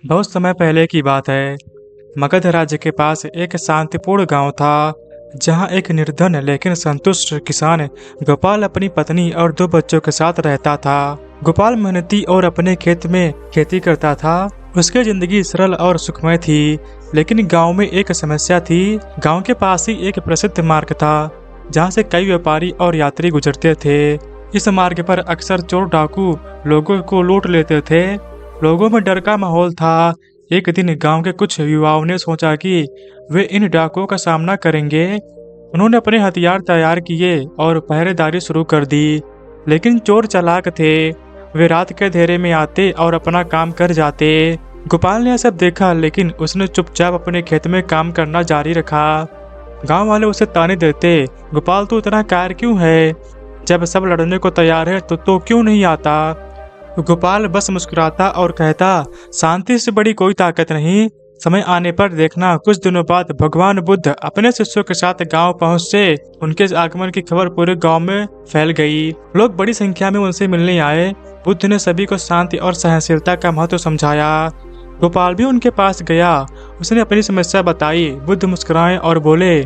बहुत समय पहले की बात है। मगध राज्य के पास एक शांतिपूर्ण गांव था, जहां एक निर्धन लेकिन संतुष्ट किसान गोपाल अपनी पत्नी और दो बच्चों के साथ रहता था। गोपाल मेहनती और अपने खेत में खेती करता था। उसकी जिंदगी सरल और सुखमय थी, लेकिन गांव में एक समस्या थी। गांव के पास ही एक प्रसिद्ध मार्ग था, जहां से कई व्यापारी और यात्री गुजरते थे। इस मार्ग पर अक्सर चोर डाकू लोगों को लूट लेते थे। लोगों में डर का माहौल था। एक दिन गांव के कुछ युवाओं ने सोचा कि वे इन डाकुओं का सामना करेंगे। उन्होंने अपने हथियार तैयार किए और पहरेदारी शुरू कर दी। लेकिन चोर चालाक थे। वे रात के अंधेरे में आते और अपना काम कर जाते। गोपाल ने यह सब देखा, लेकिन उसने चुपचाप अपने खेत में काम करना जारी रखा। गांव वाले उसे ताने देते, गोपाल तू इतना कायर क्यों है? जब सब लड़ने को तैयार है तो क्यों नहीं आता? गोपाल बस मुस्कुराता और कहता, शांति से बड़ी कोई ताकत नहीं। समय आने पर देखना। कुछ दिनों बाद भगवान बुद्ध अपने शिष्यों के साथ गांव पहुंचे। उनके आगमन की खबर पूरे गांव में फैल गई। लोग बड़ी संख्या में उनसे मिलने आए। बुद्ध ने सभी को शांति और सहनशीलता का महत्व समझाया। गोपाल भी उनके पास गया। उसने अपनी समस्या बताई। बुद्ध मुस्कुराए और बोले,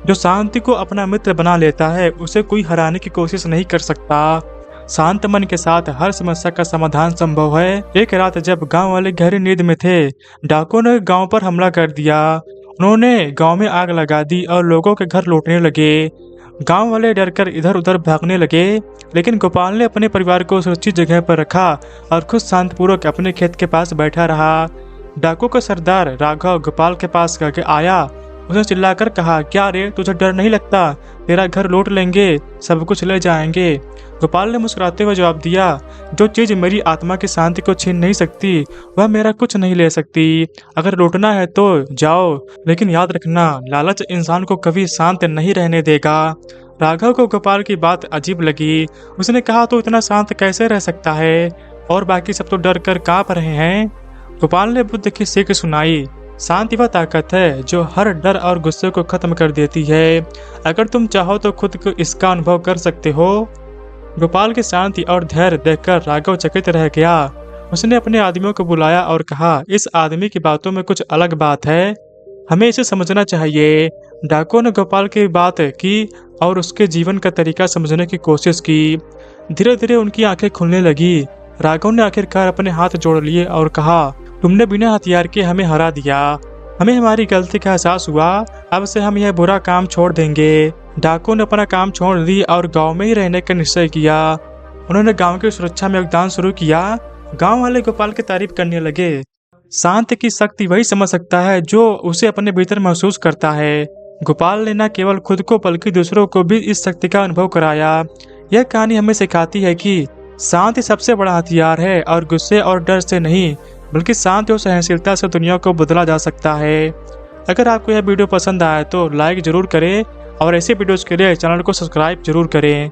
जो शांति को अपना मित्र बना लेता है, उसे कोई हराने की कोशिश नहीं कर सकता। शांत मन के साथ हर समस्या का समाधान संभव है। एक रात जब गांव वाले गहरी नींद में थे, डाकुओं ने गांव पर हमला कर दिया। उन्होंने गांव में आग लगा दी और लोगों के घर लूटने लगे। गांव वाले डरकर इधर उधर भागने लगे, लेकिन गोपाल ने अपने परिवार को सुरक्षित जगह पर रखा और खुद शांतिपूर्वक अपने खेत के पास बैठा रहा। डाकुओं का सरदार राघव गोपाल के पास करके आया। उसने चिल्लाकर कहा, क्या रे, तुझे डर नहीं लगता? तेरा घर लूट लेंगे, सब कुछ ले जाएंगे। गोपाल ने मुस्कुराते हुए जवाब दिया, जो चीज मेरी आत्मा की शांति को छीन नहीं सकती, वह मेरा कुछ नहीं ले सकती। अगर लूटना है तो जाओ, लेकिन याद रखना, लालच इंसान को कभी शांत नहीं रहने देगा। राघव को गोपाल की बात अजीब लगी। उसने कहा, तो इतना शांत कैसे रह सकता है? और बाकी सब तो डर कर कांप रहे हैं। गोपाल ने बुद्ध की सीख सुनाई, शांति वह ताकत है जो हर डर और गुस्से को खत्म कर देती है। अगर तुम चाहो तो खुद को इसका अनुभव कर सकते हो। गोपाल की शांति और धैर्य देखकर राघव चकित रह गया। उसने अपने आदमियों को बुलाया और कहा, इस आदमी की बातों में कुछ अलग बात है, हमें इसे समझना चाहिए। डाकुओं ने गोपाल की बात की और उसके जीवन का तरीका समझने की कोशिश की। धीरे धीरे उनकी आंखें खुलने लगी। राघव ने आखिरकार अपने हाथ जोड़ लिए और कहा, तुमने बिना हथियार के हमें हरा दिया। हमें हमारी गलती का एहसास हुआ। अब से हम यह बुरा काम छोड़ देंगे। डाकुओं ने अपना काम छोड़ दी और गांव में ही रहने का निश्चय किया। उन्होंने गांव की सुरक्षा में योगदान शुरू किया। गांव वाले गोपाल की तारीफ करने लगे। शांति की शक्ति वही समझ सकता है जो उसे अपने भीतर महसूस करता है। गोपाल ने न केवल खुद को बल्कि दूसरों को भी इस शक्ति का अनुभव कराया। यह कहानी हमें सिखाती है कि शांति सबसे बड़ा हथियार है और गुस्से और डर से नहीं, बल्कि शांति और सहनशीलता से दुनिया को बदला जा सकता है। अगर आपको यह वीडियो पसंद आया तो लाइक जरूर करें और ऐसे वीडियोस के लिए चैनल को सब्सक्राइब जरूर करें।